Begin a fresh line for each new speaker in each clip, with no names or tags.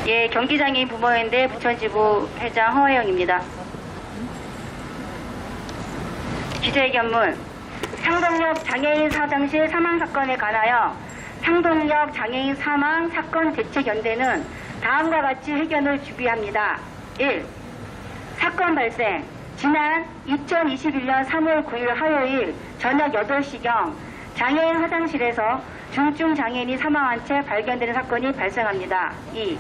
예, 경기장애인 부모연대 부천지부 회장 허혜영입니다. 기자회견문. 상동역 장애인 사장실 사망 사건에 관하여 상동역 장애인 사망 사건 대책연대는 다음과 같이 회견을 주비합니다. 1. 사건 발생. 지난 2021년 3월 9일 화요일 저녁 8시경 장애인 화장실에서 중증 장애인이 사망한 채 발견되는 사건이 발생합니다. 2.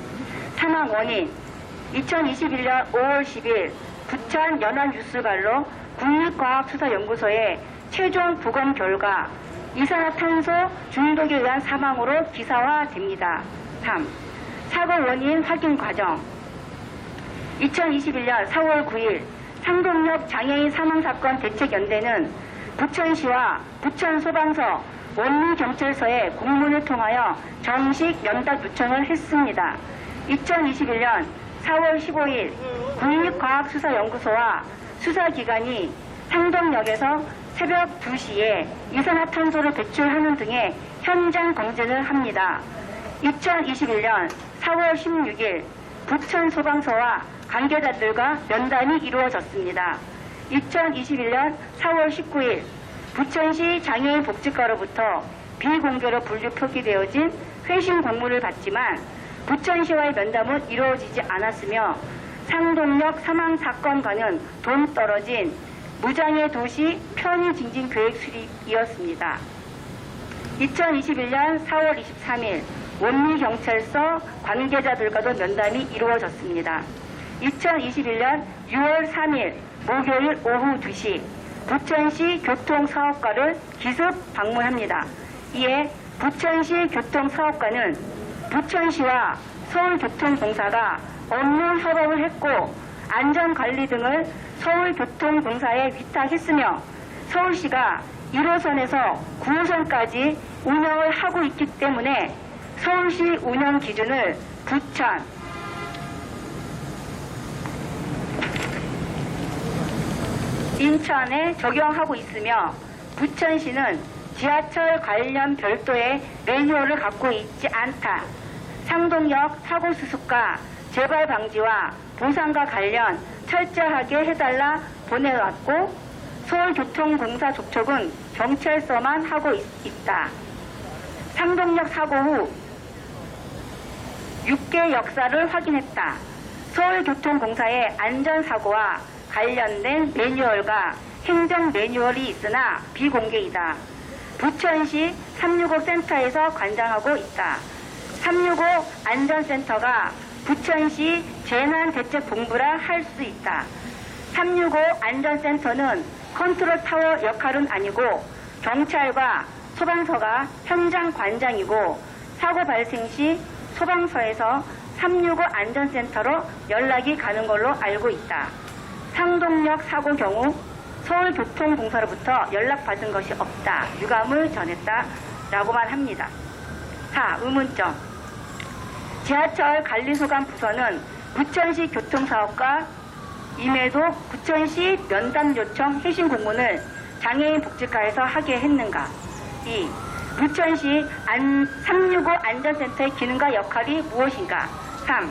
사망 원인. 2021년 5월 10일 부천 연안뉴스갈로 국립과학수사연구소의 최종 부검 결과 이산화탄소 중독에 의한 사망으로 기사화됩니다. 3. 사고 원인 확인 과정. 2021년 4월 9일 상동역 장애인 사망사건 대책연대는 부천시와 부천소방서, 원미경찰서에 공문을 통하여 정식 면담 요청을 했습니다. 2021년 4월 15일 국립과학수사연구소와 수사기관이 상동역에서 새벽 2시에 이산화탄소를 배출하는 등의 현장 검진을 합니다. 2021년 4월 16일 부천소방서와 관계자들과 면담이 이루어졌습니다. 2021년 4월 19일 부천시 장애인 복지과로부터 비공개로 분류 표기되어진 회신 공문을 받지만 부천시와의 면담은 이루어지지 않았으며 상동역 사망 사건과는 동떨어진 무장애 도시 편의 증진 계획 수립이었습니다. 2021년 4월 23일 원미경찰서 관계자들과도 면담이 이루어졌습니다. 2021년 6월 3일 목요일 오후 2시 부천시 교통사업과를 기습 방문합니다. 이에 부천시 교통사업과는 부천시와 서울교통공사가 업무 협업을 했고 안전관리 등을 서울교통공사에 위탁했으며 서울시가 1호선에서 9호선까지 운영을 하고 있기 때문에 서울시 운영 기준을 부천, 인천에 적용하고 있으며 부천시는 지하철 관련 별도의 매뉴얼을 갖고 있지 않다. 상동역 사고 수습과 재발 방지와 보상과 관련 철저하게 해달라 보내왔고 서울교통공사 접촉은 경찰서만 하고 있다. 상동역 사고 후 6개 역사를 확인했다. 서울교통공사의 안전사고와 관련된 매뉴얼과 행정 매뉴얼이 있으나 비공개이다. 부천시 365 센터에서 관장하고 있다. 365 안전센터가 부천시 재난대책본부라 할 수 있다. 365 안전센터는 컨트롤 타워 역할은 아니고 경찰과 소방서가 현장 관장이고 사고 발생 시 소방서에서 365 안전센터로 연락이 가는 걸로 알고 있다. 상동역 사고 경우 서울교통공사로부터 연락받은 것이 없다. 유감을 전했다. 라고만 합니다. 4. 의문점. 지하철 관리소관 부서는 부천시 교통사업과 임에도 부천시 면담 요청 회신 공문을 장애인 복지과에서 하게 했는가. 2. 부천시 365 안전센터의 기능과 역할이 무엇인가. 3.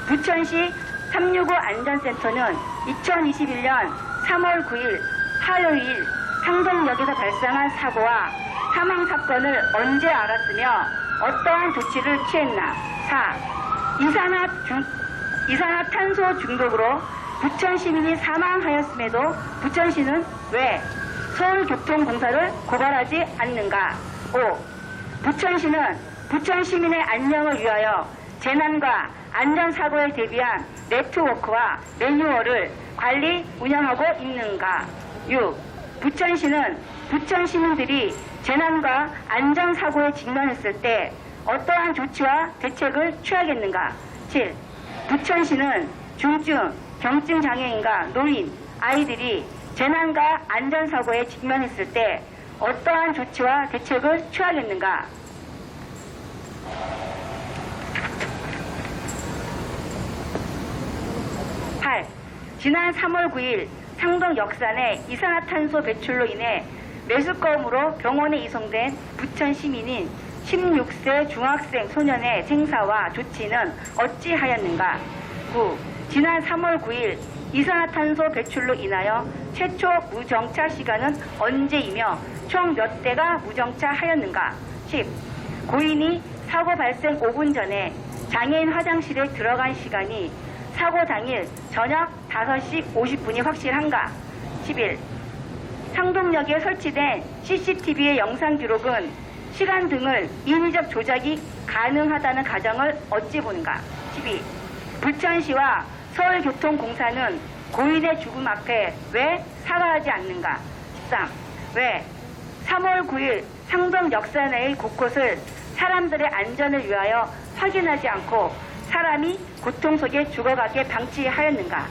부천시 365 안전센터는 2021년 3월 9일 화요일 상동역에서 발생한 사고와 사망 사건을 언제 알았으며 어떠한 조치를 취했나. 4. 이산화탄소 중독으로 부천 시민이 사망하였음에도 부천시는 왜 서울교통공사를 고발하지 않는가. 5. 부천시는 부천 시민의 안녕을 위하여 재난과 안전사고에 대비한 네트워크와 매뉴얼을 관리, 운영하고 있는가. 6. 부천시는 부천 시민들이 재난과 안전사고에 직면했을 때 어떠한 조치와 대책을 취하겠는가. 7. 부천시는 중증, 경증 장애인과 노인, 아이들이 재난과 안전사고에 직면했을 때 어떠한 조치와 대책을 취하겠는가. 8. 지난 3월 9일 상동 역산의 이산화탄소 배출로 인해 메스꺼움으로 병원에 이송된 부천 시민인 16세 중학생 소년의 생사와 조치는 어찌하였는가? 9. 지난 3월 9일 이산화탄소 배출로 인하여 최초 무정차 시간은 언제이며 총 몇 대가 무정차하였는가? 10. 고인이 사고 발생 5분 전에 장애인 화장실에 들어간 시간이 사고 당일 저녁 5시 50분이 확실한가? 11. 상동역에 설치된 CCTV의 영상 기록은 시간 등을 인위적 조작이 가능하다는 가정을 어찌 보는가? 12. 부천시와 서울교통공사는 고인의 죽음 앞에 왜 사과하지 않는가? 13. 왜 3월 9일 상동 역사 내의 곳곳을 사람들의 안전을 위하여 확인하지 않고 사람이 고통 속에 죽어가게 방치하였는가?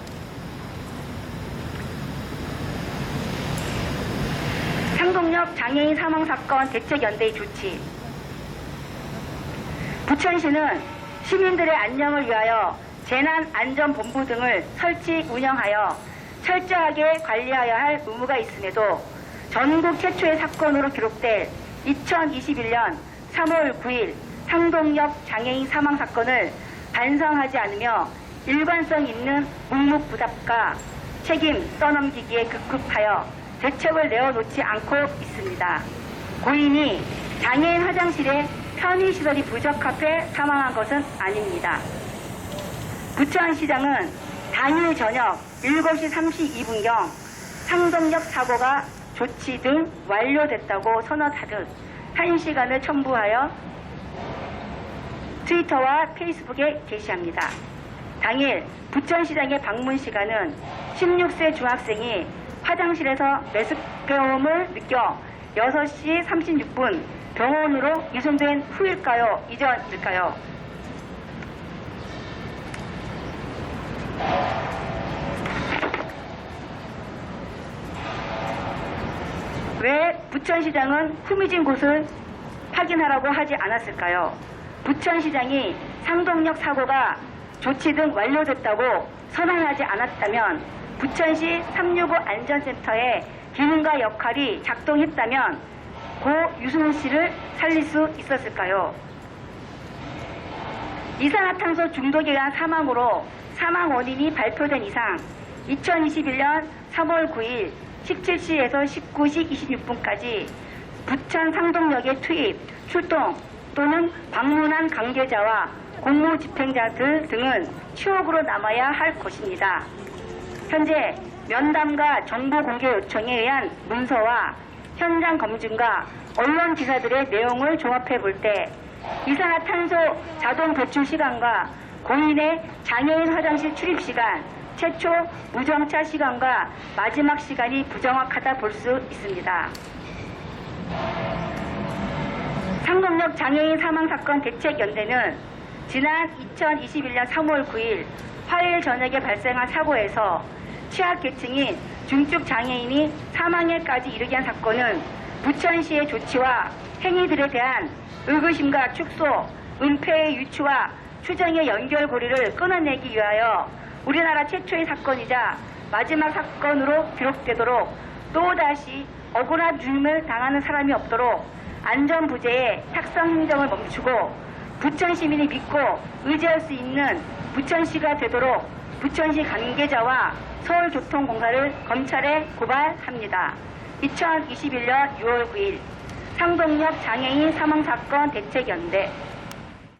상동역 장애인 사망사건 대책연대의 조치. 부천시는 시민들의 안녕을 위하여 재난안전본부 등을 설치 운영하여 철저하게 관리하여야 할 의무가 있음에도 전국 최초의 사건으로 기록될 2021년 3월 9일 상동역 장애인 사망사건을 반성하지 않으며 일관성 있는 묵묵부답과 책임 떠넘기기에 급급하여 대책을 내어놓지 않고 있습니다. 고인이 장애인 화장실에 편의시설이 부적합해 사망한 것은 아닙니다. 부천시장은 당일 저녁 7시 32분경 상동역 사고가 조치 등 완료됐다고 선언하듯 1시간을 첨부하여 트위터와 페이스북에 게시합니다. 당일 부천시장의 방문 시간은 16세 중학생이 화장실에서 메스꺼움을 느껴 6시 36분 병원으로 이송된 후일까요? 이전일까요? 왜 부천시장은 후미진 곳을 확인하라고 하지 않았을까요? 부천시장이 상동역 사고가 조치 등 완료됐다고 선언하지 않았다면 부천시 365 안전센터의 기능과 역할이 작동했다면 고 유승훈 씨를 살릴 수 있었을까요? 이산화탄소 중독에 의한 사망으로 사망 원인이 발표된 이상 2021년 3월 9일 17시에서 19시 26분까지 부천 상동역의 투입, 출동 또는 방문한 관계자와 공무집행자들 등은 추억으로 남아야 할 것입니다. 현재 면담과 정보 공개 요청에 의한 문서와 현장 검증과 언론 기사들의 내용을 종합해 볼 때 이산화탄소 자동 배출 시간과 고인의 장애인 화장실 출입 시간, 최초 무정차 시간과 마지막 시간이 부정확하다 볼 수 있습니다. 상동역 장애인 사망사건 대책연대는 지난 2021년 3월 9일 화요일 저녁에 발생한 사고에서 취약계층인 중증 장애인이 사망에까지 이르게 한 사건은 부천시의 조치와 행위들에 대한 의구심과 축소, 은폐의 유추와 추정의 연결고리를 끊어내기 위하여 우리나라 최초의 사건이자 마지막 사건으로 기록되도록 또다시 억울한 죽음을 당하는 사람이 없도록 안전부재의 탁상 행정을 멈추고 부천 시민이 믿고 의지할 수 있는 부천시가 되도록 부천시 관계자와 서울교통공사를 검찰에 고발합니다. 2021년 6월 9일 상동역 장애인 사망사건 대책연대